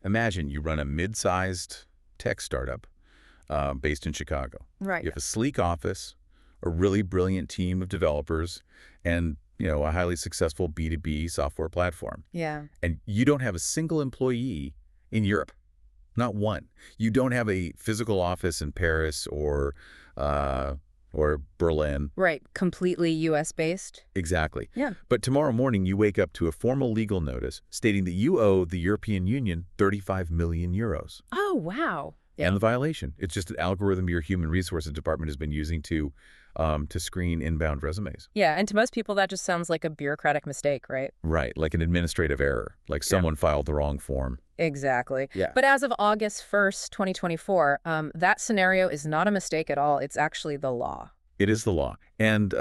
Imagine you run a mid-sized tech startup based in Chicago. Right. You have a sleek office, a really brilliant team of developers, and a highly successful B2B software platform. Yeah. And you don't have a single employee in Europe. Not one. You don't have a physical office in Paris or Berlin. Right. Completely U.S. based. Exactly. Yeah. But tomorrow morning, you wake up to a formal legal notice stating that you owe the European Union 35 million euros. Oh, wow. And the violation. It's just an algorithm your human resources department has been using to screen inbound resumes. Yeah, and to most people, that just sounds like a bureaucratic mistake, right? Right, like an administrative error, like someone filed the wrong form. Exactly. Yeah. But as of August 1st, 2024, that scenario is not a mistake at all. It's actually the law. It is the law. And,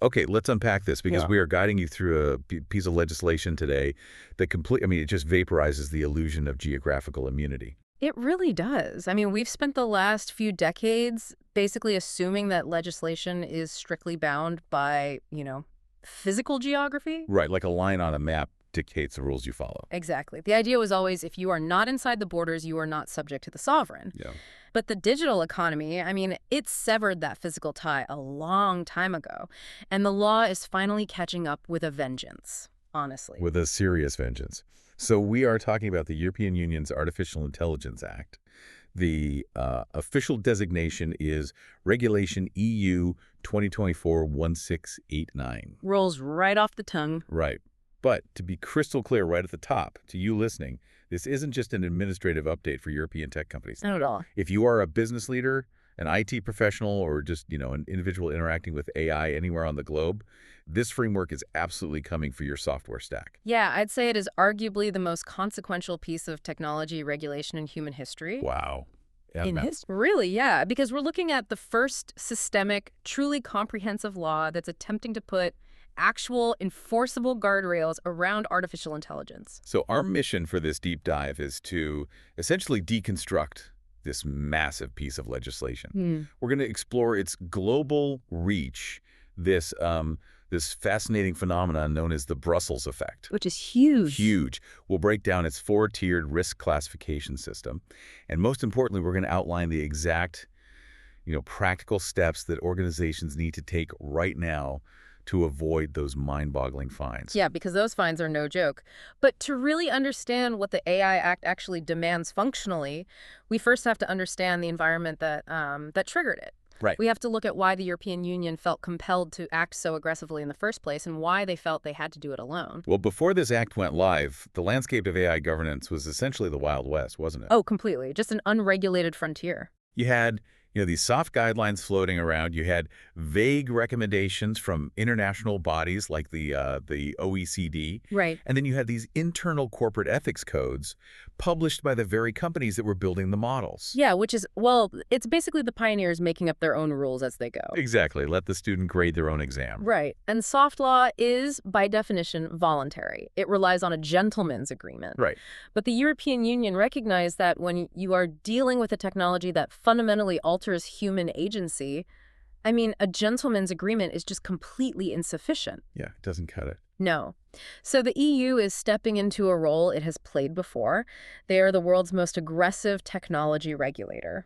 okay, let's unpack this because we are guiding you through a piece of legislation today that it just vaporizes the illusion of geographical immunity. It really does. I mean, we've spent the last few decades basically assuming that legislation is strictly bound by, physical geography. Right, like a line on a map dictates the rules you follow. Exactly. The idea was always if you are not inside the borders, you are not subject to the sovereign. Yeah. But the digital economy, it severed that physical tie a long time ago. And the law is finally catching up with a vengeance, honestly. With a serious vengeance. So we are talking about the European Union's Artificial Intelligence Act. The official designation is Regulation EU 2024-1689. Rolls right off the tongue. Right. But to be crystal clear right at the top, to you listening, this isn't just an administrative update for European tech companies. Not at all. If you are a business leader, an IT professional, or just, an individual interacting with AI anywhere on the globe, this framework is absolutely coming for your software stack. Yeah, I'd say it is arguably the most consequential piece of technology regulation in human history. Wow. Yeah, In history? Really, yeah, because we're looking at the first systemic, truly comprehensive law that's attempting to put actual enforceable guardrails around artificial intelligence. So our mission for this deep dive is to essentially deconstruct this massive piece of legislation. We're going to explore its global reach, this fascinating phenomenon known as the Brussels effect. Which is huge. Huge. We'll break down its 4-tiered risk classification system. And most importantly, we're going to outline the exact, practical steps that organizations need to take right now to avoid those mind-boggling fines. Yeah, because those fines are no joke. But to really understand what the AI Act actually demands functionally, we first have to understand the environment that triggered it. Right. We have to look at why the European Union felt compelled to act so aggressively in the first place and why they felt they had to do it alone. Well, before this act went live, the landscape of AI governance was essentially the Wild West, wasn't it? Oh, completely. Just an unregulated frontier. You had these soft guidelines floating around. You had vague recommendations from international bodies like the OECD. Right. And then you had these internal corporate ethics codes published by the very companies that were building the models. Yeah, which is, it's basically the pioneers making up their own rules as they go. Exactly. Let the student grade their own exam. Right. And soft law is, by definition, voluntary. It relies on a gentleman's agreement. Right. But the European Union recognized that when you are dealing with a technology that fundamentally alters human agency, a gentleman's agreement is just completely insufficient. Yeah, it doesn't cut it. No. So the EU is stepping into a role it has played before. They are the world's most aggressive technology regulator.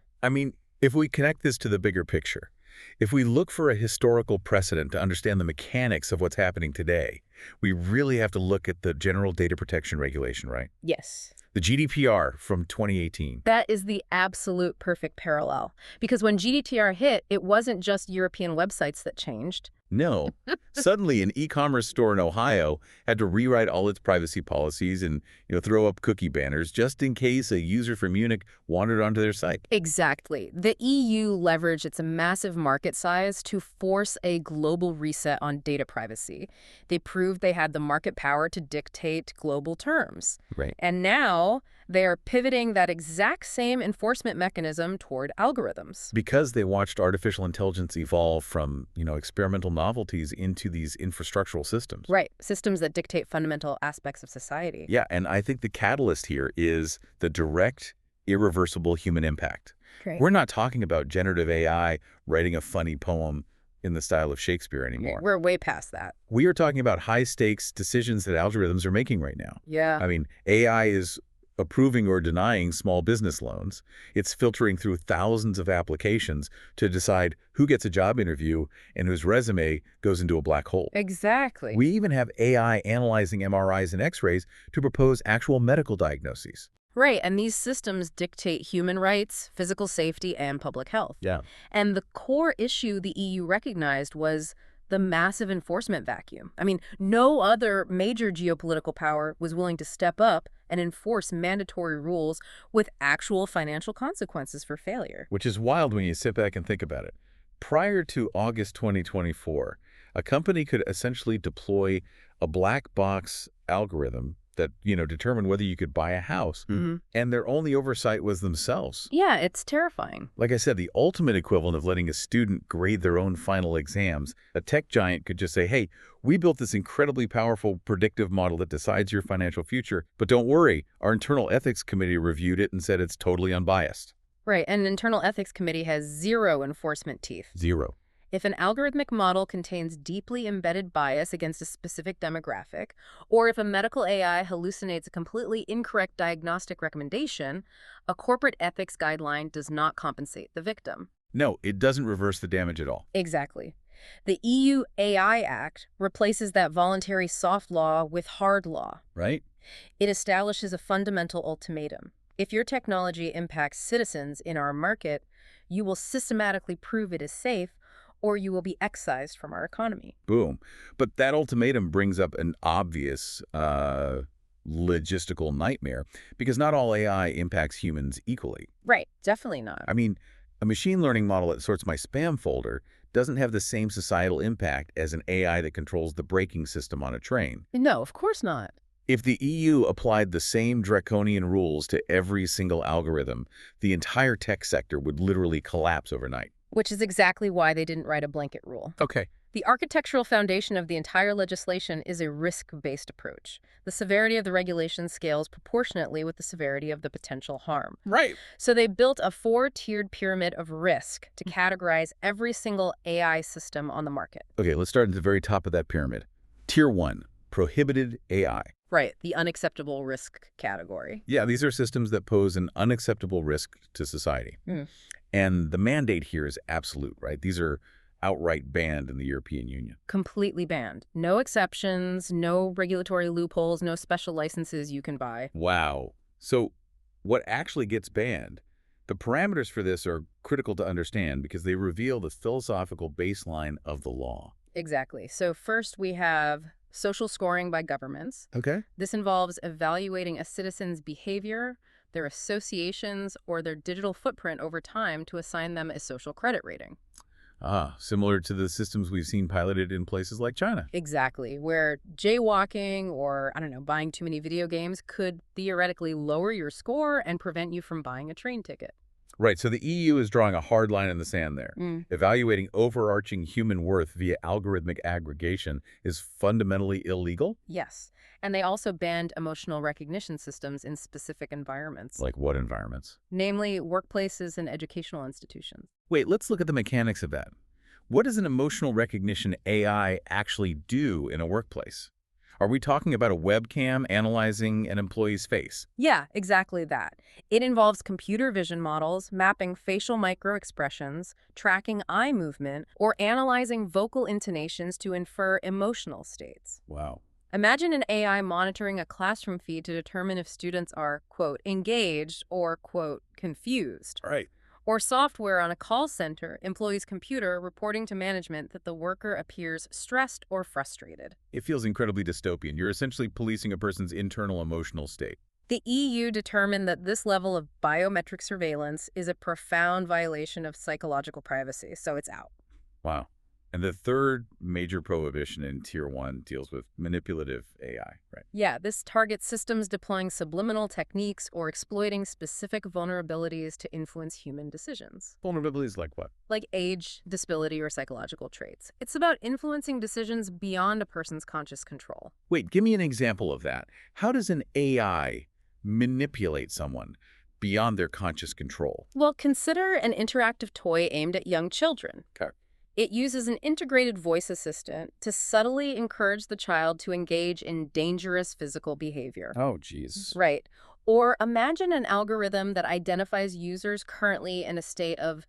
If we connect this to the bigger picture, if we look for a historical precedent to understand the mechanics of what's happening today, we really have to look at the General Data Protection Regulation, right? Yes. The GDPR from 2018. That is the absolute perfect parallel. Because when GDPR hit, it wasn't just European websites that changed. No. Suddenly, an e-commerce store in Ohio had to rewrite all its privacy policies and, throw up cookie banners just in case a user from Munich wandered onto their site. Exactly. The EU leveraged its massive market size to force a global reset on data privacy. They proved they had the market power to dictate global terms. Right. And now they are pivoting that exact same enforcement mechanism toward algorithms. Because they watched artificial intelligence evolve from, experimental novelties into these infrastructural systems. Right. Systems that dictate fundamental aspects of society. Yeah, and I think the catalyst here is the direct, irreversible human impact. Great. We're not talking about generative AI writing a funny poem in the style of Shakespeare anymore. We're way past that. We are talking about high-stakes decisions that algorithms are making right now. Yeah. AI is approving or denying small business loans. It's filtering through thousands of applications to decide who gets a job interview and whose resume goes into a black hole. Exactly. We even have AI analyzing MRIs and X-rays to propose actual medical diagnoses. Right, and these systems dictate human rights, physical safety, and public health. Yeah. And the core issue the EU recognized was the massive enforcement vacuum. I mean, no other major geopolitical power was willing to step up and enforce mandatory rules with actual financial consequences for failure. Which is wild when you sit back and think about it. Prior to August 2024, a company could essentially deploy a black box algorithm that, determined whether you could buy a house, and their only oversight was themselves. Yeah, it's terrifying. Like I said, the ultimate equivalent of letting a student grade their own final exams. A tech giant could just say, hey, we built this incredibly powerful predictive model that decides your financial future, but don't worry, our internal ethics committee reviewed it and said it's totally unbiased. Right, and an internal ethics committee has zero enforcement teeth. Zero. If an algorithmic model contains deeply embedded bias against a specific demographic, or if a medical AI hallucinates a completely incorrect diagnostic recommendation, a corporate ethics guideline does not compensate the victim. No, it doesn't reverse the damage at all. Exactly. The EU AI Act replaces that voluntary soft law with hard law. Right? It establishes a fundamental ultimatum. If your technology impacts citizens in our market, you will systematically prove it is safe, or you will be excised from our economy. Boom. But that ultimatum brings up an obvious logistical nightmare, because not all AI impacts humans equally. Right, definitely not. I mean, a machine learning model that sorts my spam folder doesn't have the same societal impact as an AI that controls the braking system on a train. No, of course not. If the EU applied the same draconian rules to every single algorithm, the entire tech sector would literally collapse overnight. Which is exactly why they didn't write a blanket rule. Okay. The architectural foundation of the entire legislation is a risk-based approach. The severity of the regulation scales proportionately with the severity of the potential harm. Right. So they built a 4-tiered pyramid of risk to categorize every single AI system on the market. Okay, let's start at the very top of that pyramid. Tier 1, prohibited AI. Right, the unacceptable risk category. Yeah, these are systems that pose an unacceptable risk to society. And the mandate here is absolute, right? These are outright banned in the European Union. Completely banned. No exceptions, no regulatory loopholes, no special licenses you can buy. Wow. So what actually gets banned? The parameters for this are critical to understand because they reveal the philosophical baseline of the law. Exactly. So first we have social scoring by governments. Okay. This involves evaluating a citizen's behavior, their associations, or their digital footprint over time to assign them a social credit rating. Similar to the systems we've seen piloted in places like China. Exactly, where jaywalking or, buying too many video games could theoretically lower your score and prevent you from buying a train ticket. Right, so the EU is drawing a hard line in the sand there. Evaluating overarching human worth via algorithmic aggregation is fundamentally illegal? Yes, and they also banned emotional recognition systems in specific environments. Like what environments? Namely, workplaces and educational institutions. Wait, let's look at the mechanics of that. What does an emotional recognition AI actually do in a workplace? Are we talking about a webcam analyzing an employee's face? Yeah, exactly that. It involves computer vision models, mapping facial microexpressions, tracking eye movement, or analyzing vocal intonations to infer emotional states. Wow. Imagine an AI monitoring a classroom feed to determine if students are, quote, engaged or, quote, confused. Right. Or software on a call center, employee's computer reporting to management that the worker appears stressed or frustrated. It feels incredibly dystopian. You're essentially policing a person's internal emotional state. The EU determined that this level of biometric surveillance is a profound violation of psychological privacy, so it's out. Wow. And the third major prohibition in Tier 1 deals with manipulative AI, right? Yeah, this targets systems deploying subliminal techniques or exploiting specific vulnerabilities to influence human decisions. Vulnerabilities like what? Like age, disability, or psychological traits. It's about influencing decisions beyond a person's conscious control. Wait, give me an example of that. How does an AI manipulate someone beyond their conscious control? Well, consider an interactive toy aimed at young children. Okay. It uses an integrated voice assistant to subtly encourage the child to engage in dangerous physical behavior. Oh, geez. Right. Or imagine an algorithm that identifies users currently in a state of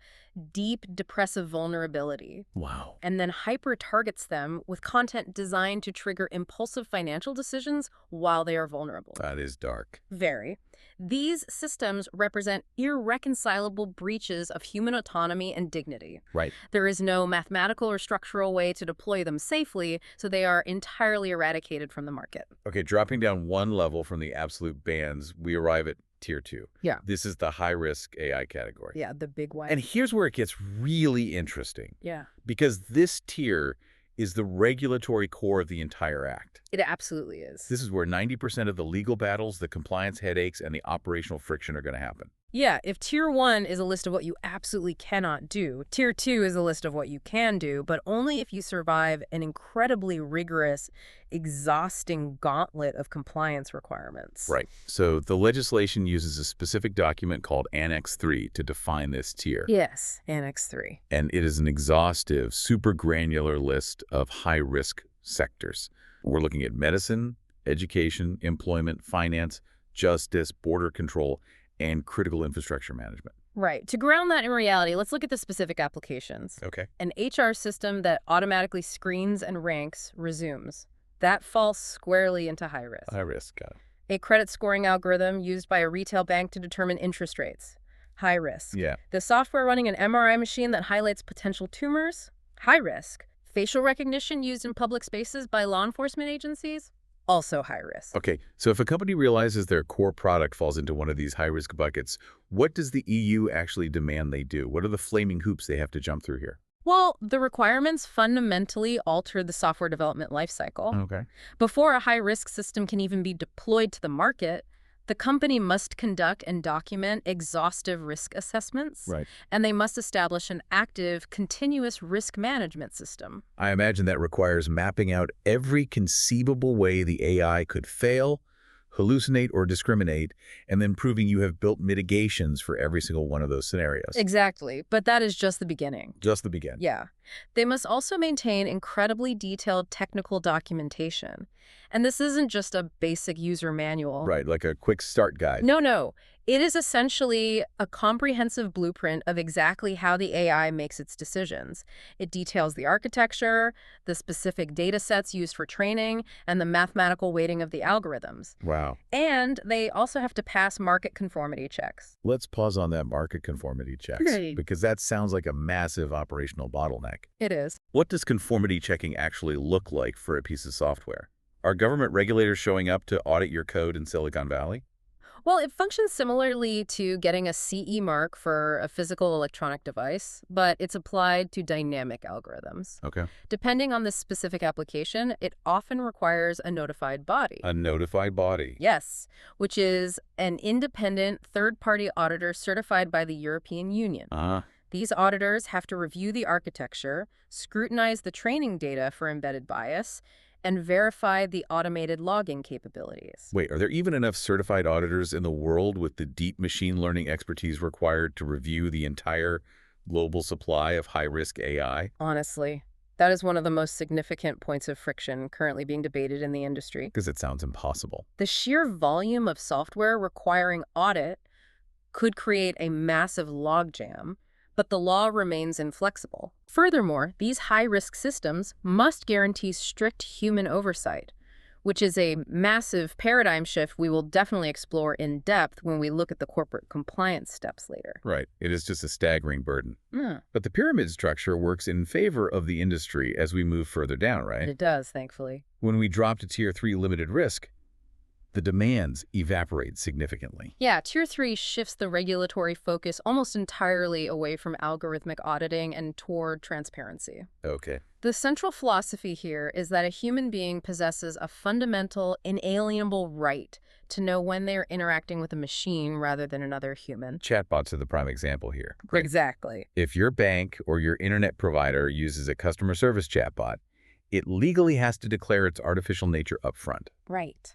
deep depressive vulnerability Wow. and then hyper-targets them with content designed to trigger impulsive financial decisions while they are vulnerable. That is dark. Very. These systems represent irreconcilable breaches of human autonomy and dignity. Right. There is no mathematical or structural way to deploy them safely, so they are entirely eradicated from the market. Okay, dropping down one level from the absolute bans, we arrive at Tier 2. Yeah. This is the high-risk AI category. Yeah, the big one. And here's where it gets really interesting, yeah, because this tier is the regulatory core of the entire act. it absolutely is. This is where 90% of the legal battles, the compliance headaches, and the operational friction are going to happen. Yeah, if Tier 1 is a list of what you absolutely cannot do, Tier 2 is a list of what you can do, but only if you survive an incredibly rigorous, exhausting gauntlet of compliance requirements. Right. So the legislation uses a specific document called Annex 3 to define this tier. Yes, Annex 3. And it is an exhaustive, super granular list of high-risk sectors. We're looking at medicine, education, employment, finance, justice, border control, and critical infrastructure management. Right. To ground that in reality, let's look at the specific applications. Okay. An HR system that automatically screens and ranks resumes. That falls squarely into high risk. High risk, got it. A credit scoring algorithm used by a retail bank to determine interest rates. High risk. Yeah. The software running an MRI machine that highlights potential tumors. High risk. Facial recognition used in public spaces by law enforcement agencies. Also high risk. Okay, so if a company realizes their core product falls into one of these high-risk buckets, what does the EU actually demand they do? What are the flaming hoops they have to jump through here? Well, the requirements fundamentally alter the software development lifecycle. Okay. Before a high-risk system can even be deployed to the market, the company must conduct and document exhaustive risk assessments, Right. and they must establish an active, continuous risk management system. I imagine that requires mapping out every conceivable way the AI could fail, hallucinate, or discriminate, and then proving you have built mitigations for every single one of those scenarios. Exactly, but that is just the beginning. Just the beginning. Yeah. They must also maintain incredibly detailed technical documentation. And this isn't just a basic user manual. Right, like a quick start guide. No. It is essentially a comprehensive blueprint of exactly how the AI makes its decisions. It details the architecture, the specific data sets used for training, and the mathematical weighting of the algorithms. Wow. And they also have to pass market conformity checks. Let's pause on that market conformity checks, Right. because that sounds like a massive operational bottleneck. It is. What does conformity checking actually look like for a piece of software? Are government regulators showing up to audit your code in Silicon Valley? Well, it functions similarly to getting a CE mark for a physical electronic device, but it's applied to dynamic algorithms. Okay. Depending on the specific application, it often requires a notified body. A notified body. Yes, which is an independent third-party auditor certified by the European Union. These auditors have to review the architecture, scrutinize the training data for embedded bias, and verify the automated logging capabilities. Wait, are there even enough certified auditors in the world with the deep machine learning expertise required to review the entire global supply of high-risk AI? Honestly, that is one of the most significant points of friction currently being debated in the industry. Because it sounds impossible. The sheer volume of software requiring audit could create a massive logjam, but the law remains inflexible. Furthermore, these high-risk systems must guarantee strict human oversight, which is a massive paradigm shift we will definitely explore in depth when we look at the corporate compliance steps later. Right. It is just a staggering burden. But the pyramid structure works in favor of the industry as we move further down, right? It does, thankfully. When we drop to Tier 3 limited risk, the demands evaporate significantly. Yeah, Tier 3 shifts the regulatory focus almost entirely away from algorithmic auditing and toward transparency. Okay. The central philosophy here is that a human being possesses a fundamental, inalienable right to know when they are interacting with a machine rather than another human. Chatbots are the prime example here. Exactly. If your bank or your internet provider uses a customer service chatbot, it legally has to declare its artificial nature upfront. Right.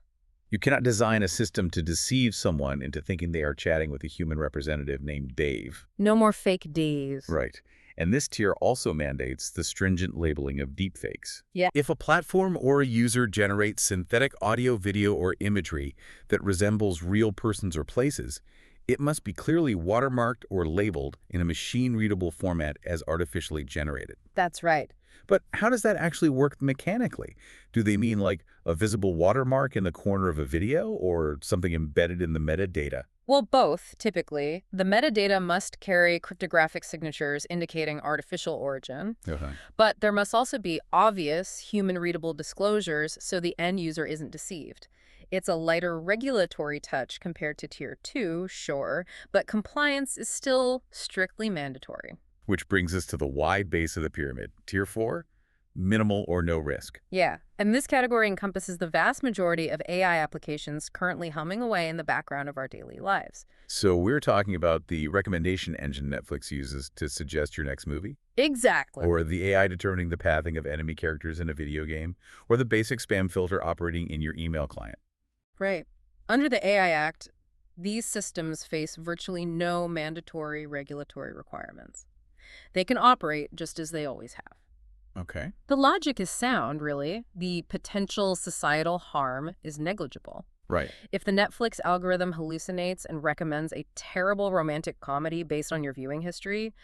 You cannot design a system to deceive someone into thinking they are chatting with a human representative named Dave. No more fake Ds. Right. And this tier also mandates the stringent labeling of deepfakes. Yeah. If a platform or a user generates synthetic audio, video, or imagery that resembles real persons or places, it must be clearly watermarked or labeled in a machine-readable format as artificially generated. That's right. But how does that actually work mechanically? Do they mean like a visible watermark in the corner of a video or something embedded in the metadata? Well, both, typically. The metadata must carry cryptographic signatures indicating artificial origin, Okay. but there must also be obvious, human-readable disclosures so the end user isn't deceived. It's a lighter regulatory touch compared to Tier 2, sure, but compliance is still strictly mandatory. Which brings us to the wide base of the pyramid. Tier 4, minimal or no risk. Yeah, and this category encompasses the vast majority of AI applications currently humming away in the background of our daily lives. So we're talking about the recommendation engine Netflix uses to suggest your next movie? Exactly. Or the AI determining the pathing of enemy characters in a video game? Or the basic spam filter operating in your email client? Right. Under the AI Act, these systems face virtually no mandatory regulatory requirements. They can operate just as they always have. Okay. The logic is sound, really. The potential societal harm is negligible. Right. If the Netflix algorithm hallucinates and recommends a terrible romantic comedy based on your viewing history,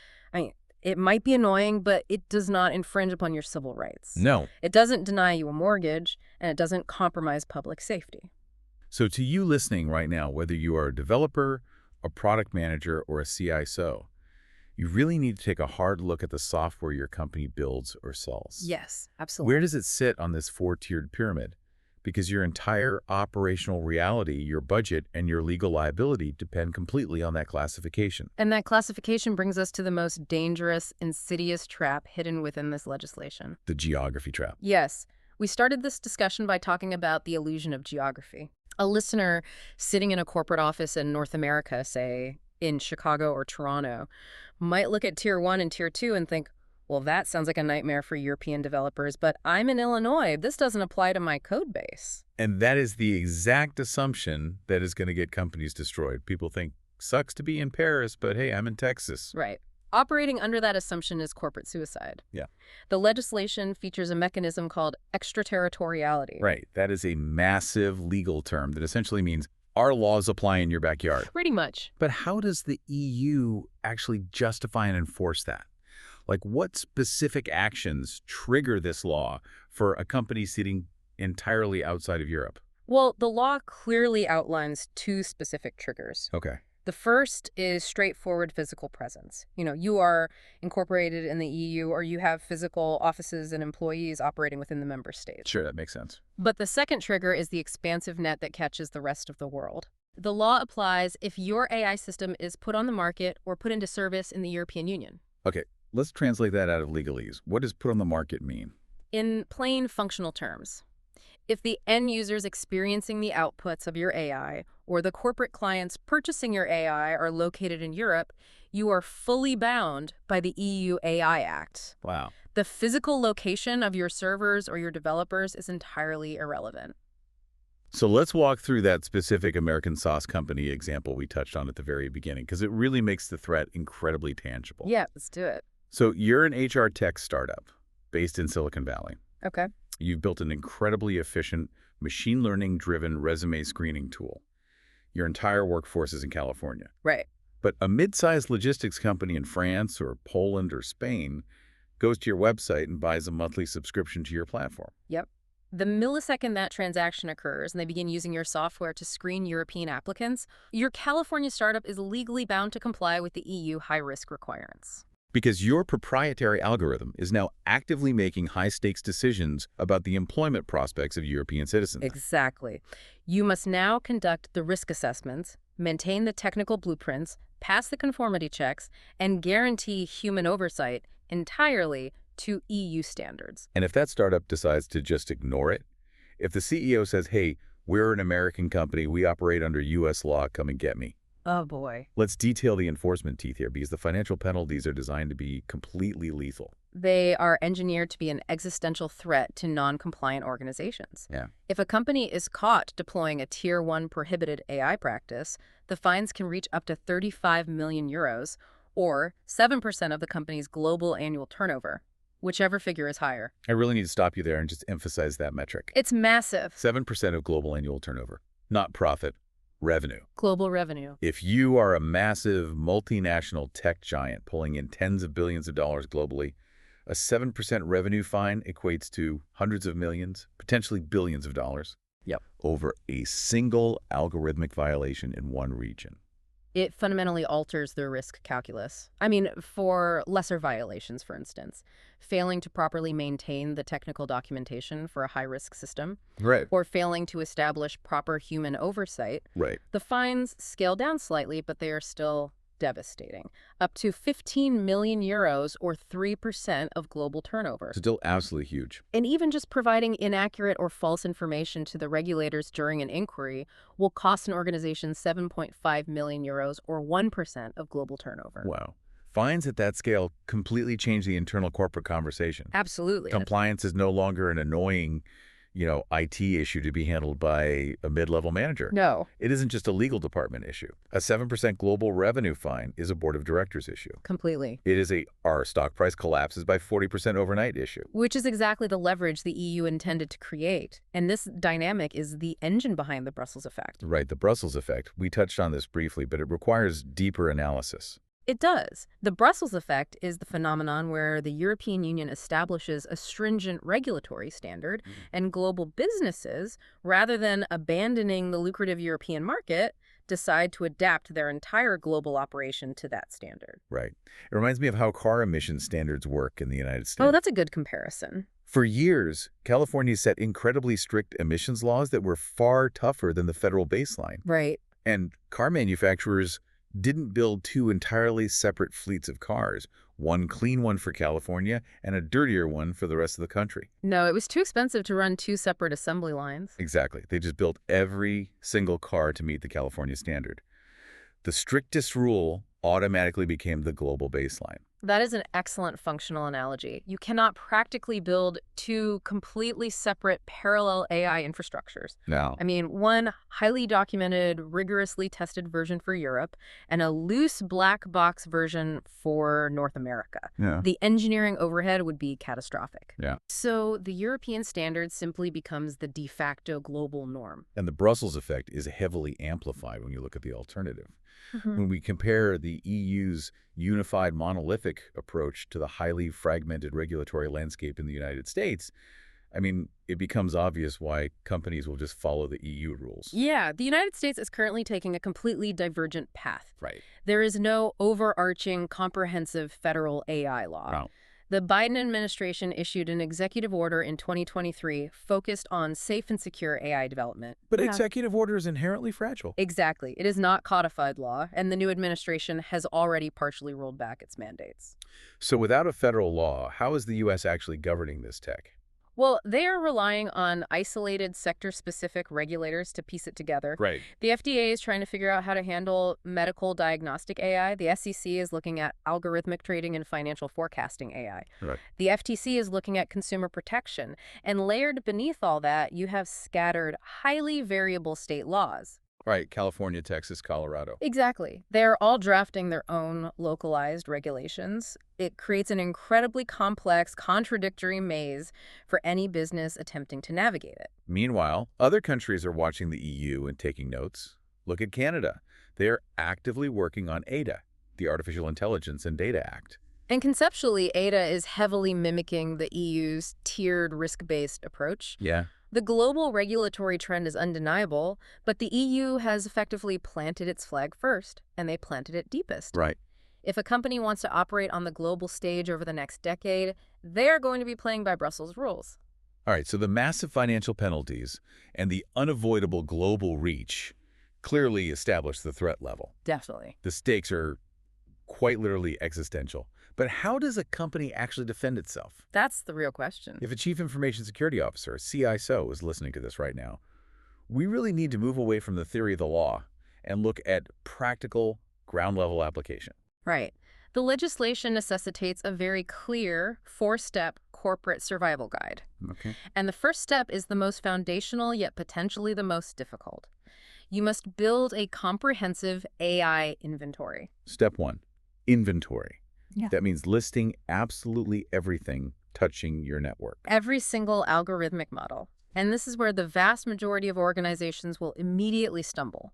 it might be annoying, but it does not infringe upon your civil rights. No. It doesn't deny you a mortgage, and it doesn't compromise public safety. So to you listening right now, whether you are a developer, a product manager, or a CISO, you really need to take a hard look at the software your company builds or sells. Yes, absolutely. Where does it sit on this four-tiered pyramid? Because your entire operational reality, your budget, and your legal liability depend completely on that classification. And that classification brings us to the most dangerous, insidious trap hidden within this legislation. The geography trap. Yes. We started this discussion by talking about the illusion of geography. A listener sitting in a corporate office in North America, say in Chicago or Toronto, might look at Tier 1 and Tier 2 and think, well, that sounds like a nightmare for European developers, but I'm in Illinois. This doesn't apply to my code base. And that is the exact assumption that is going to get companies destroyed. People think, sucks to be in Paris, but hey, I'm in Texas. Right. Operating under that assumption is corporate suicide. Yeah. The legislation features a mechanism called extraterritoriality. Right. That is a massive legal term that essentially means our laws apply in your backyard. Pretty much. But how does the EU actually justify and enforce that? Like, what specific actions trigger this law for a company sitting entirely outside of Europe? Well, the law clearly outlines two specific triggers. Okay. The first is straightforward physical presence. You are incorporated in the EU or you have physical offices and employees operating within the member states. Sure, that makes sense. But the second trigger is the expansive net that catches the rest of the world. The law applies if your AI system is put on the market or put into service in the European Union. Okay, let's translate that out of legalese. What does put on the market mean? In plain functional terms, if the end users experiencing the outputs of your AI or the corporate clients purchasing your AI are located in Europe, you are fully bound by the EU AI Act. Wow. The physical location of your servers or your developers is entirely irrelevant. So let's walk through that specific American sauce company example we touched on at the very beginning, because it really makes the threat incredibly tangible. Yeah, let's do it. So you're an HR tech startup based in Silicon Valley. Okay. You've built an incredibly efficient, machine learning-driven resume screening tool. Your entire workforce is in California. Right. But a mid-sized logistics company in France or Poland or Spain goes to your website and buys a monthly subscription to your platform. Yep. The millisecond that transaction occurs and they begin using your software to screen European applicants, your California startup is legally bound to comply with the EU high-risk requirements. Because your proprietary algorithm is now actively making high-stakes decisions about the employment prospects of European citizens. Exactly. You must now conduct the risk assessments, maintain the technical blueprints, pass the conformity checks, and guarantee human oversight entirely to EU standards. And if that startup decides to just ignore it, if the CEO says, hey, we're an American company, we operate under U.S. law, come and get me. Oh, boy. Let's detail the enforcement teeth here, because the financial penalties are designed to be completely lethal. They are engineered to be an existential threat to non-compliant organizations. Yeah. If a company is caught deploying a Tier 1 prohibited AI practice, the fines can reach up to 35 million euros or 7% of the company's global annual turnover, whichever figure is higher. I really need to stop you there and just emphasize that metric. It's massive. 7% of global annual turnover, not profit, revenue. Global revenue. If you are a massive multinational tech giant pulling in tens of billions of dollars globally, a 7% revenue fine equates to hundreds of millions, potentially billions of dollars. Yep. Over a single algorithmic violation in one region. It fundamentally alters the risk calculus. I mean, for lesser violations, for instance, failing to properly maintain the technical documentation for a high-risk system, Right. or failing to establish proper human oversight, Right. the fines scale down slightly, but they are still devastating. Up to 15 million euros or 3% of global turnover. Still absolutely huge. And even just providing inaccurate or false information to the regulators during an inquiry will cost an organization 7.5 million euros or 1% of global turnover. Wow. Fines at that scale completely change the internal corporate conversation. Absolutely. Compliance is no longer an annoying, IT issue to be handled by a mid-level manager. No. It isn't just a legal department issue. A 7% global revenue fine is a board of directors issue. Completely. It is our stock price collapses by 40% overnight issue. Which is exactly the leverage the EU intended to create. And this dynamic is the engine behind the Brussels effect. Right, the Brussels effect. We touched on this briefly, but it requires deeper analysis. It does. The Brussels effect is the phenomenon where the European Union establishes a stringent regulatory standard, and global businesses, rather than abandoning the lucrative European market, decide to adapt their entire global operation to that standard. Right. It reminds me of how car emission standards work in the United States. Oh, that's a good comparison. For years, California set incredibly strict emissions laws that were far tougher than the federal baseline. Right. And car manufacturers didn't build two entirely separate fleets of cars, one clean one for California and a dirtier one for the rest of the country. No, it was too expensive to run two separate assembly lines. Exactly. They just built every single car to meet the California standard. The strictest rule automatically became the global baseline. That is an excellent functional analogy. You cannot practically build two completely separate parallel AI infrastructures. Now, I mean, one highly documented, rigorously tested version for Europe and a loose black box version for North America. yeah. The engineering overhead would be catastrophic. Yeah. So the European standard simply becomes the de facto global norm. And the Brussels effect is heavily amplified when you look at the alternative. When we compare the EU's unified monolithic approach to the highly fragmented regulatory landscape in the United States, I mean, it becomes obvious why companies will just follow the EU rules. Yeah, the United States is currently taking a completely divergent path. Right. There is no overarching, comprehensive federal AI law. Wow. The Biden administration issued an executive order in 2023 focused on safe and secure AI development. But Yeah. executive order is inherently fragile. Exactly. It is not codified law, and the new administration has already partially rolled back its mandates. So without a federal law, how is the U.S. actually governing this tech? Well, they are relying on isolated sector-specific regulators to piece it together. Right. The FDA is trying to figure out how to handle medical diagnostic AI. The SEC is looking at algorithmic trading and financial forecasting AI. Right. The FTC is looking at consumer protection. And layered beneath all that, you have scattered, highly variable state laws. Right. California, Texas, Colorado. Exactly. They're all drafting their own localized regulations. It creates an incredibly complex, contradictory maze for any business attempting to navigate it. Meanwhile, other countries are watching the EU and taking notes. Look at Canada. They are actively working on ADA, the Artificial Intelligence and Data Act. And conceptually, ADA is heavily mimicking the EU's tiered risk-based approach. Yeah. The global regulatory trend is undeniable, but the EU has effectively planted its flag first, and they planted it deepest. Right. If a company wants to operate on the global stage over the next decade, they're going to be playing by Brussels rules. All right, so the massive financial penalties and the unavoidable global reach clearly establish the threat level. Definitely. The stakes are quite literally existential. But how does a company actually defend itself? That's the real question. If a chief information security officer, a CISO, is listening to this right now, we really need to move away from the theory of the law and look at practical, ground-level application. Right. The legislation necessitates a very clear four-step corporate survival guide. Okay. And the first step is the most foundational, yet potentially the most difficult. You must build a comprehensive AI inventory. Step 1. inventory. Yeah. That means listing absolutely everything touching your network. Every single algorithmic model. And this is where the vast majority of organizations will immediately stumble.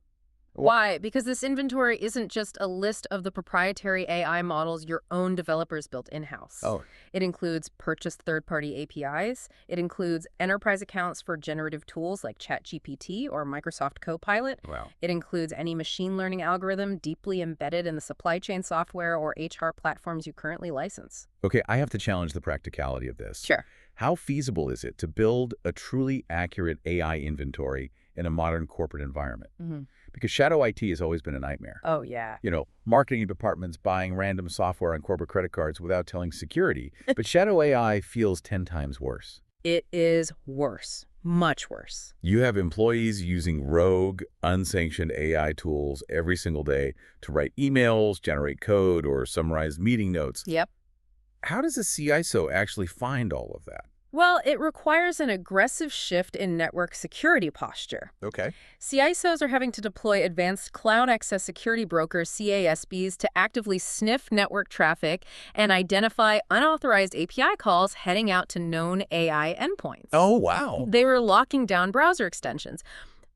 Why? Because this inventory isn't just a list of the proprietary AI models your own developers built in-house. Oh. It includes purchased third-party APIs. It includes enterprise accounts for generative tools like ChatGPT or Microsoft Copilot. Wow. It includes any machine learning algorithm deeply embedded in the supply chain software or HR platforms you currently license. Okay, I have to challenge the practicality of this. Sure. How feasible is it to build a truly accurate AI inventory in a modern corporate environment? Because shadow IT has always been a nightmare. Oh, yeah. You know, marketing departments buying random software on corporate credit cards without telling security. But shadow AI feels 10 times worse. It is worse. Much worse. You have employees using rogue, unsanctioned AI tools every single day to write emails, generate code, or summarize meeting notes. Yep. How does a CISO actually find all of that? Well, it requires an aggressive shift in network security posture. Okay. CISOs are having to deploy advanced cloud access security brokers, CASBs, to actively sniff network traffic and identify unauthorized API calls heading out to known AI endpoints. Oh, wow. They were locking down browser extensions.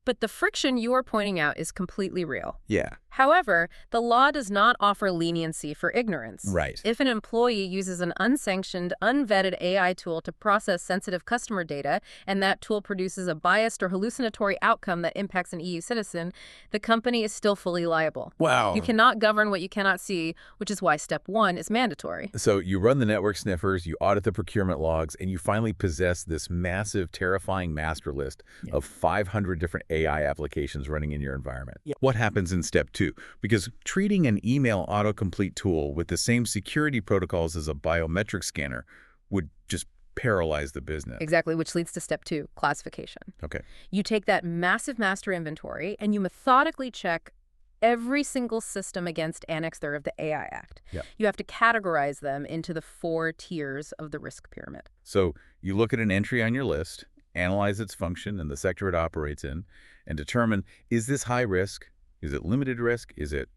But the friction you are pointing out is completely real. Yeah. However, the law does not offer leniency for ignorance. Right. If an employee uses an unsanctioned, unvetted AI tool to process sensitive customer data, and that tool produces a biased or hallucinatory outcome that impacts an EU citizen, the company is still fully liable. Wow. You cannot govern what you cannot see, which is why step 1 is mandatory. So you run the network sniffers, you audit the procurement logs, and you finally possess this massive, terrifying master list of 500 different AI applications running in your environment. What happens in step 2? Because treating an email autocomplete tool with the same security protocols as a biometric scanner would just paralyze the business. Exactly, which leads to step 2, classification. Okay. You take that massive master inventory and you methodically check every single system against Annex 3 of the AI Act. Yep. You have to categorize them into the 4 tiers of the risk pyramid. So you look at an entry on your list, analyze its function and the sector it operates in, and determine, is this high risk? Is it limited risk? Is it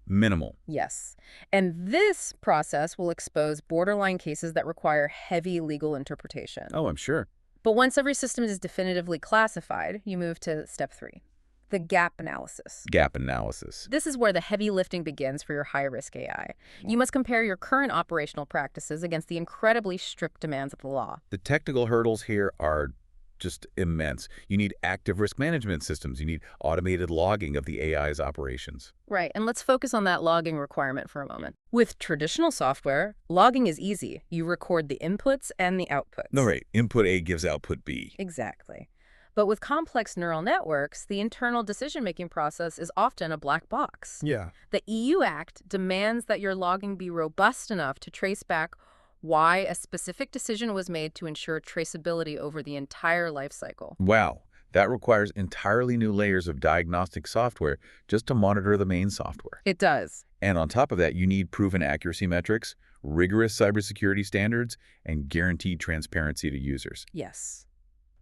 minimal? Yes. And this process will expose borderline cases that require heavy legal interpretation. Oh, I'm sure. But once every system is definitively classified, you move to step 3, the gap analysis. Gap analysis. This is where the heavy lifting begins for your high-risk AI. You must compare your current operational practices against the incredibly strict demands of the law. The technical hurdles here are just immense. You need active risk management systems. You need automated logging of the AI's operations. Right, and let's focus on that logging requirement for a moment. With traditional software, logging is easy. You record the inputs and the outputs. No, right. Input A gives output B. Exactly. But with complex neural networks, the internal decision-making process is often a black box. Yeah. The EU Act demands that your logging be robust enough to trace back why a specific decision was made to ensure traceability over the entire life cycle. Wow. That requires entirely new layers of diagnostic software just to monitor the main software. It does. And on top of that, you need proven accuracy metrics, rigorous cybersecurity standards, and guaranteed transparency to users. Yes.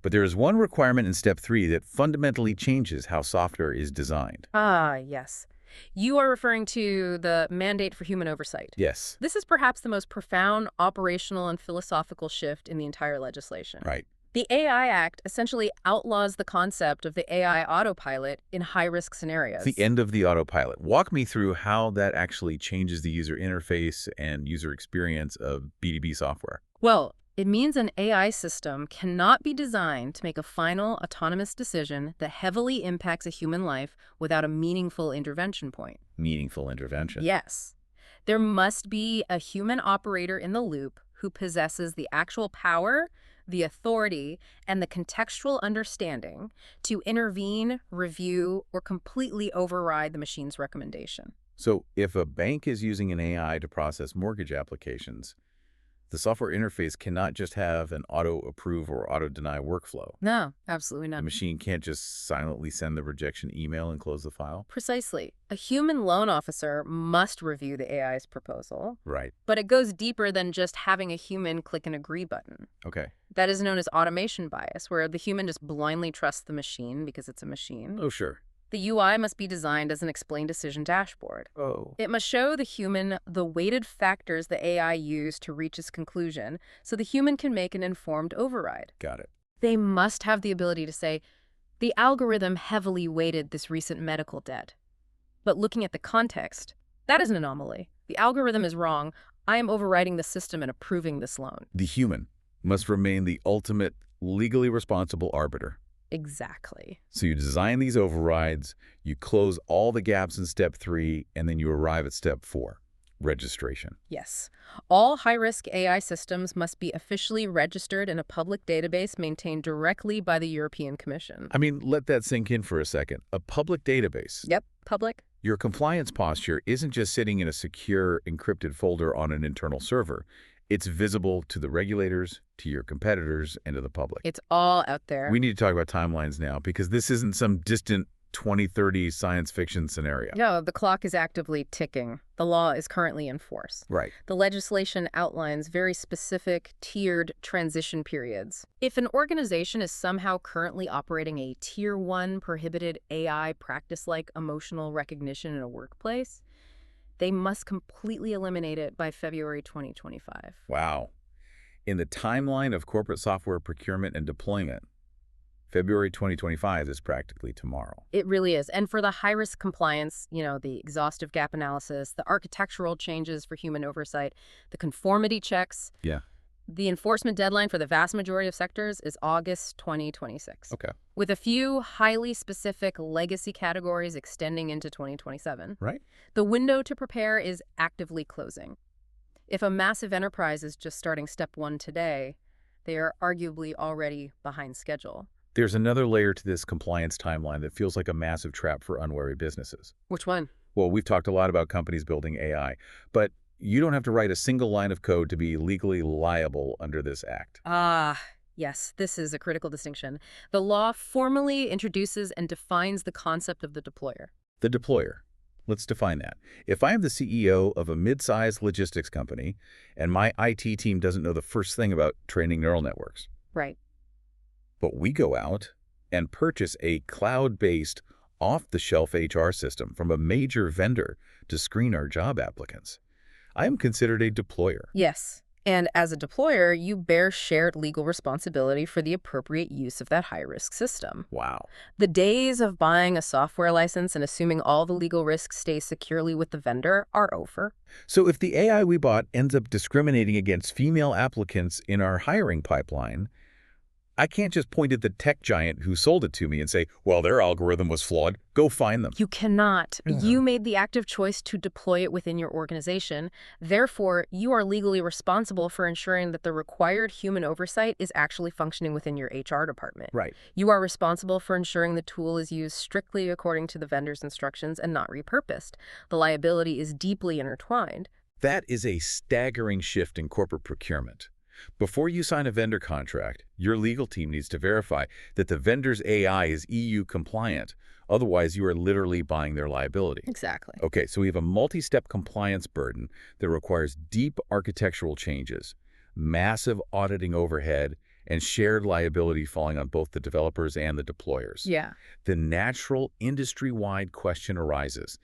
But there is one requirement in step 3 that fundamentally changes how software is designed. Ah, yes. You are referring to the mandate for human oversight. Yes. This is perhaps the most profound operational and philosophical shift in the entire legislation. Right. The AI Act essentially outlaws the concept of the AI autopilot in high-risk scenarios. The end of the autopilot. Walk me through how that actually changes the user interface and user experience of B2B software. Well, it means an AI system cannot be designed to make a final autonomous decision that heavily impacts a human life without a meaningful intervention point. Meaningful intervention. Yes. There must be a human operator in the loop who possesses the actual power, the authority, and the contextual understanding to intervene, review, or completely override the machine's recommendation. So if a bank is using an AI to process mortgage applications, the software interface cannot just have an auto-approve or auto-deny workflow. No, absolutely The not. machine can't just silently send the rejection email and close the file. Precisely. A human loan officer must review the AI's proposal, Right. but it goes deeper than just having a human click an agree button. Okay. That is known as automation bias, where the human just blindly trusts the machine because it's a machine. Oh, sure. The UI must be designed as an explain decision dashboard. Oh. It must show the human the weighted factors the AI used to reach its conclusion so the human can make an informed override. Got it. They must have the ability to say, the algorithm heavily weighted this recent medical debt. But looking at the context, that is an anomaly. The algorithm is wrong. I am overriding the system and approving this loan. The human must remain the ultimate legally responsible arbiter. Exactly. So you design these overrides, you close all the gaps in step 3, and then you arrive at step 4, registration. Yes. All high-risk AI systems must be officially registered in a public database maintained directly by the European Commission. I mean, let that sink in for a second. A public database. Yep, public. Your compliance posture isn't just sitting in a secure, encrypted folder on an internal server. It's visible to the regulators, to your competitors, and to the public. It's all out there. We need to talk about timelines now, because this isn't some distant 2030 science fiction scenario. No, the clock is actively ticking. The law is currently in force. Right. The legislation outlines very specific, tiered transition periods. If an organization is somehow currently operating a Tier 1 prohibited AI practice like emotional recognition in a workplace, they must completely eliminate it by February 2025. Wow. In the timeline of corporate software procurement and deployment, February 2025 is practically tomorrow. It really is. And for the high-risk compliance, the exhaustive gap analysis, the architectural changes for human oversight, the conformity checks, Yeah. the enforcement deadline for the vast majority of sectors is August 2026. Okay. With a few highly specific legacy categories extending into 2027. Right. The window to prepare is actively closing. If a massive enterprise is just starting step 1 today, they are arguably already behind schedule. There's another layer to this compliance timeline that feels like a massive trap for unwary businesses. Which one? Well, we've talked a lot about companies building AI, but you don't have to write a single line of code to be legally liable under this act. Yes, this is a critical distinction. The law formally introduces and defines the concept of the deployer. The deployer. Let's define that. If I am the CEO of a mid-sized logistics company and my IT team doesn't know the first thing about training neural networks, Right. but we go out and purchase a cloud-based, off-the-shelf HR system from a major vendor to screen our job applicants, I am considered a deployer. Yes. And as a deployer, you bear shared legal responsibility for the appropriate use of that high-risk system. Wow. The days of buying a software license and assuming all the legal risks stay securely with the vendor are over. So if the AI we bought ends up discriminating against female applicants in our hiring pipeline, I can't just point at the tech giant who sold it to me and say, well, their algorithm was flawed. Go find them. You cannot. Yeah. You made the active choice to deploy it within your organization. Therefore, you are legally responsible for ensuring that the required human oversight is actually functioning within your HR department. Right. You are responsible for ensuring the tool is used strictly according to the vendor's instructions and not repurposed. The liability is deeply intertwined. That is a staggering shift in corporate procurement. Before you sign a vendor contract, your legal team needs to verify that the vendor's AI is EU compliant. Otherwise, you are literally buying their liability. Exactly. Okay, so we have a multi-step compliance burden that requires deep architectural changes, massive auditing overhead, and shared liability falling on both the developers and the deployers. Yeah. The natural industry-wide question arises,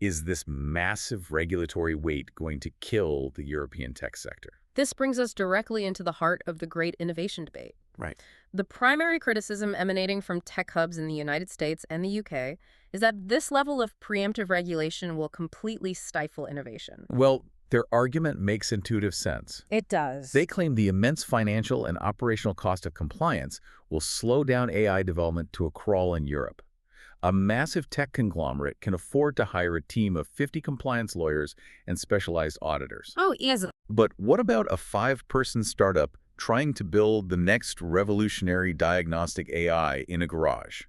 is this massive regulatory weight going to kill the European tech sector? This brings us directly into the heart of the great innovation debate. Right. The primary criticism emanating from tech hubs in the United States and the UK is that this level of preemptive regulation will completely stifle innovation. Well, their argument makes intuitive sense. It does. They claim the immense financial and operational cost of compliance will slow down AI development to a crawl in Europe. A massive tech conglomerate can afford to hire a team of 50 compliance lawyers and specialized auditors. Oh, yes. But what about a 5-person startup trying to build the next revolutionary diagnostic AI in a garage?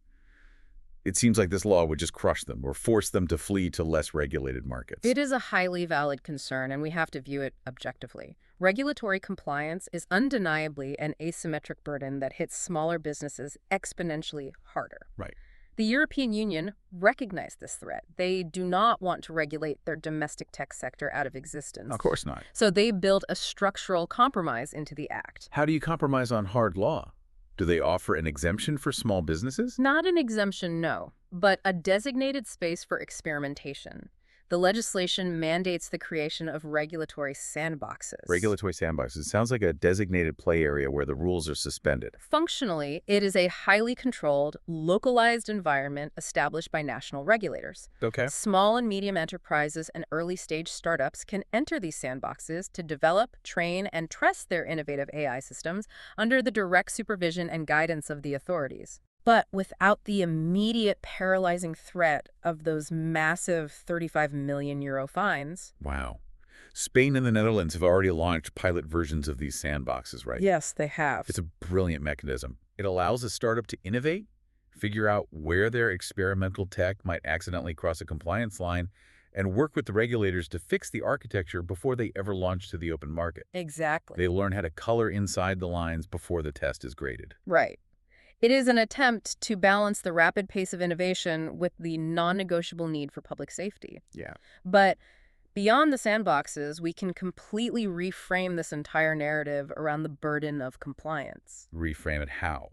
It seems like this law would just crush them or force them to flee to less regulated markets. It is a highly valid concern, and we have to view it objectively. Regulatory compliance is undeniably an asymmetric burden that hits smaller businesses exponentially harder. Right. The European Union recognized this threat. They do not want to regulate their domestic tech sector out of existence. Of course not. So they built a structural compromise into the act. How do you compromise on hard law? Do they offer an exemption for small businesses? Not an exemption, no, but a designated space for experimentation. The legislation mandates the creation of regulatory sandboxes. Regulatory sandboxes. Sounds like a designated play area where the rules are suspended. Functionally, it is a highly controlled, localized environment established by national regulators. Okay. Small and medium enterprises and early-stage startups can enter these sandboxes to develop, train, and test their innovative AI systems under the direct supervision and guidance of the authorities. But without the immediate paralyzing threat of those massive 35 million euro fines. Wow. Spain and the Netherlands have already launched pilot versions of these sandboxes, right? Yes, they have. It's a brilliant mechanism. It allows a startup to innovate, figure out where their experimental tech might accidentally cross a compliance line, and work with the regulators to fix the architecture before they ever launch to the open market. Exactly. They learn how to color inside the lines before the test is graded. Right. It is an attempt to balance the rapid pace of innovation with the non-negotiable need for public safety. Yeah. But beyond the sandboxes, we can completely reframe this entire narrative around the burden of compliance. Reframe it how?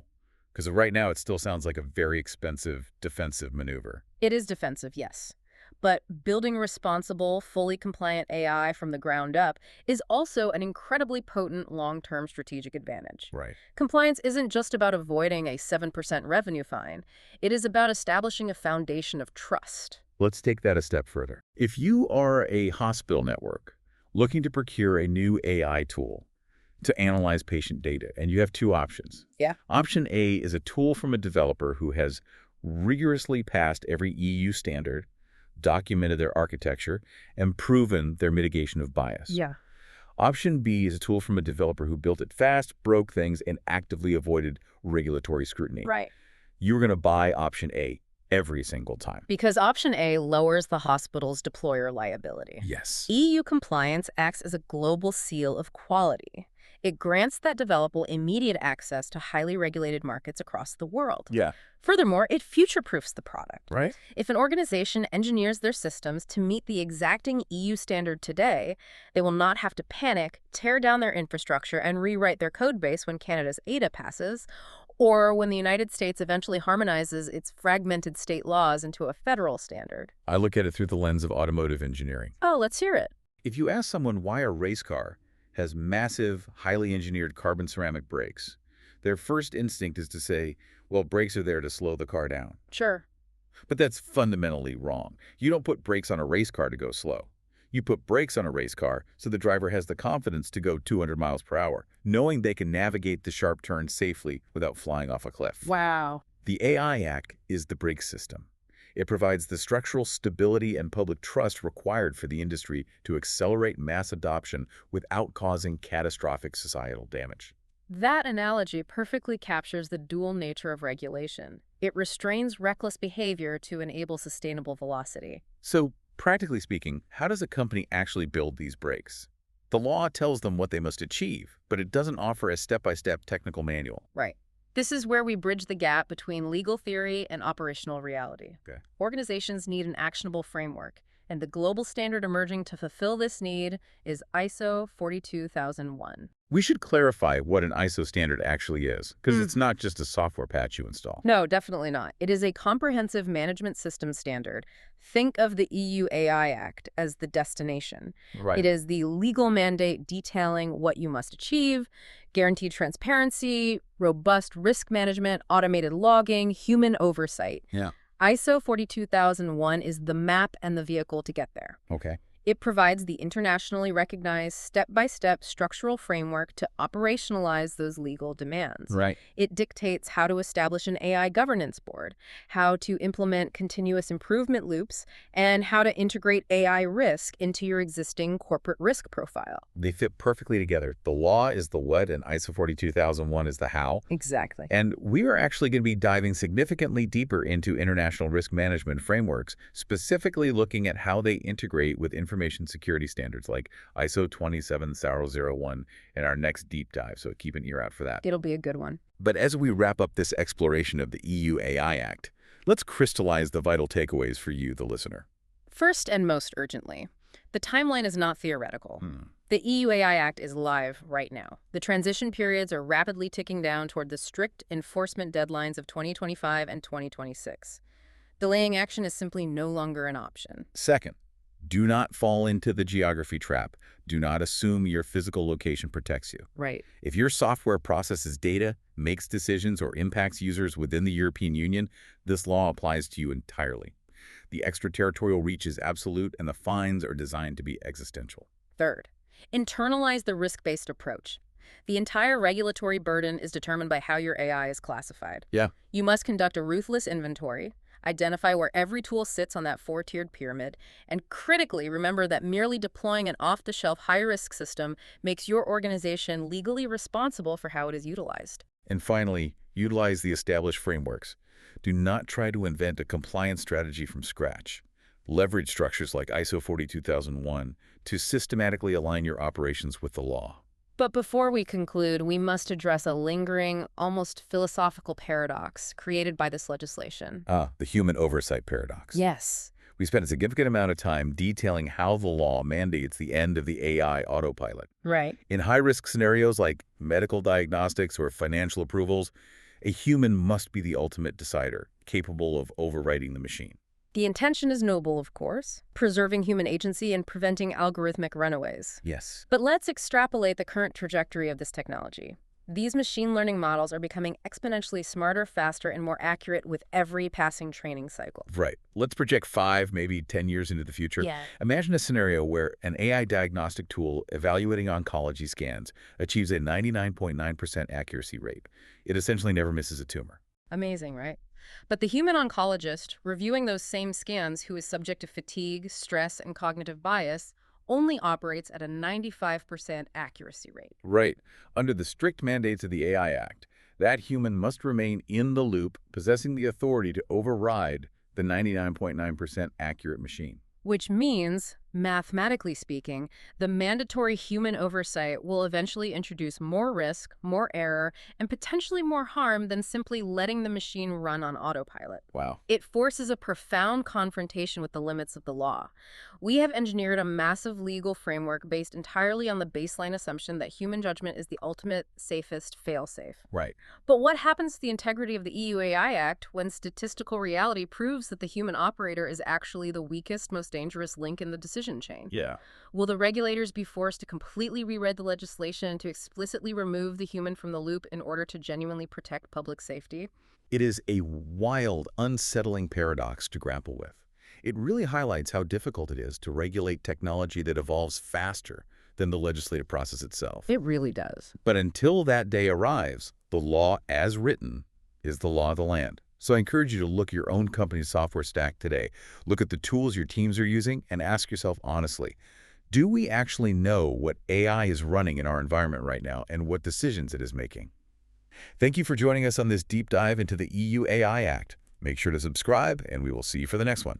Because right now it still sounds like a very expensive defensive maneuver. It is defensive, yes. But building responsible, fully compliant AI from the ground up is also an incredibly potent long-term strategic advantage. Right. Compliance isn't just about avoiding a 7% revenue fine. It is about establishing a foundation of trust. Let's take that a step further. If you are a hospital network looking to procure a new AI tool to analyze patient data, and you have two options. Yeah. Option A is a tool from a developer who has rigorously passed every EU standard, documented their architecture, and proven their mitigation of bias. Yeah. Option B is a tool from a developer who built it fast, broke things, and actively avoided regulatory scrutiny. Right. You're going to buy option A every single time. Because option A lowers the hospital's deployer liability. Yes. EU compliance acts as a global seal of quality. It grants that developer immediate access to highly regulated markets across the world. Yeah. Furthermore, it future-proofs the product. Right? If an organization engineers their systems to meet the exacting EU standard today, they will not have to panic, tear down their infrastructure, and rewrite their code base when Canada's ADA passes, or when the United States eventually harmonizes its fragmented state laws into a federal standard. I look at it through the lens of automotive engineering. Oh, let's hear it. If you ask someone why a race car has massive, highly engineered carbon ceramic brakes, their first instinct is to say, well, brakes are there to slow the car down. Sure. But that's fundamentally wrong. You don't put brakes on a race car to go slow. You put brakes on a race car so the driver has the confidence to go 200 miles per hour, knowing they can navigate the sharp turns safely without flying off a cliff. Wow. The AI Act is the brake system. It provides the structural stability and public trust required for the industry to accelerate mass adoption without causing catastrophic societal damage. That analogy perfectly captures the dual nature of regulation. It restrains reckless behavior to enable sustainable velocity. So, practically speaking, how does a company actually build these brakes? The law tells them what they must achieve, but it doesn't offer a step-by-step technical manual. Right. This is where we bridge the gap between legal theory and operational reality. Okay. Organizations need an actionable framework, and the global standard emerging to fulfill this need is ISO 42001. We should clarify what an ISO standard actually is, because it's not just a software patch you install. No, definitely not. It is a comprehensive management system standard. Think of the EU AI Act as the destination. Right. It is the legal mandate detailing what you must achieve, guaranteed transparency, robust risk management, automated logging, human oversight. Yeah. ISO 42001 is the map and the vehicle to get there. Okay. It provides the internationally recognized step-by-step structural framework to operationalize those legal demands. Right. It dictates how to establish an AI governance board, how to implement continuous improvement loops, and how to integrate AI risk into your existing corporate risk profile. They fit perfectly together. The law is the what, and ISO 42001 is the how. Exactly. And we are actually going to be diving significantly deeper into international risk management frameworks, specifically looking at how they integrate with information security standards like ISO 27001 in our next deep dive, so keep an ear out for that. It'll be a good one. But as we wrap up this exploration of the EU AI Act, let's crystallize the vital takeaways for you, the listener. First and most urgently, The timeline is not theoretical. Hmm. The EU AI Act is live right now. The transition periods are rapidly ticking down toward the strict enforcement deadlines of 2025 and 2026. Delaying action is simply no longer an option. Second, do not fall into the geography trap. Do not assume your physical location protects you. Right. If your software processes data, makes decisions, or impacts users within the European Union, this law applies to you entirely. The extraterritorial reach is absolute, and the fines are designed to be existential. Third, internalize the risk-based approach. The entire regulatory burden is determined by how your AI is classified. Yeah. You must conduct a ruthless inventory, identify where every tool sits on that four-tiered pyramid, and critically remember that merely deploying an off-the-shelf high-risk system makes your organization legally responsible for how it is utilized. And finally, utilize the established frameworks. Do not try to invent a compliance strategy from scratch. Leverage structures like ISO 42001 to systematically align your operations with the law. But before we conclude, we must address a lingering, almost philosophical paradox created by this legislation. The human oversight paradox. Yes. We spent a significant amount of time detailing how the law mandates the end of the AI autopilot. Right. In high-risk scenarios like medical diagnostics or financial approvals, a human must be the ultimate decider, capable of overriding the machine. The intention is noble, of course, preserving human agency and preventing algorithmic runaways. Yes. But let's extrapolate the current trajectory of this technology. These machine learning models are becoming exponentially smarter, faster, and more accurate with every passing training cycle. Right. Let's project 5, maybe 10 years into the future. Yeah. Imagine a scenario where an AI diagnostic tool evaluating oncology scans achieves a 99.9% accuracy rate. It essentially never misses a tumor. Amazing, right? But the human oncologist, reviewing those same scans who is subject to fatigue, stress, and cognitive bias, only operates at a 95% accuracy rate. Right. Under the strict mandates of the AI Act, that human must remain in the loop, possessing the authority to override the 99.9% accurate machine. Which means, mathematically speaking, the mandatory human oversight will eventually introduce more risk, more error, and potentially more harm than simply letting the machine run on autopilot. Wow. It forces a profound confrontation with the limits of the law. We have engineered a massive legal framework based entirely on the baseline assumption that human judgment is the ultimate, safest fail-safe. Right. But what happens to the integrity of the EU AI Act when statistical reality proves that the human operator is actually the weakest, most dangerous link in the decision chain? Yeah. Will the regulators be forced to completely rewrite the legislation and to explicitly remove the human from the loop in order to genuinely protect public safety? It is a wild, unsettling paradox to grapple with. It really highlights how difficult it is to regulate technology that evolves faster than the legislative process itself. It really does. But until that day arrives, the law as written is the law of the land. So I encourage you to look at your own company's software stack today. Look at the tools your teams are using and ask yourself honestly, do we actually know what AI is running in our environment right now and what decisions it is making? Thank you for joining us on this deep dive into the EU AI Act. Make sure to subscribe, and we will see you for the next one.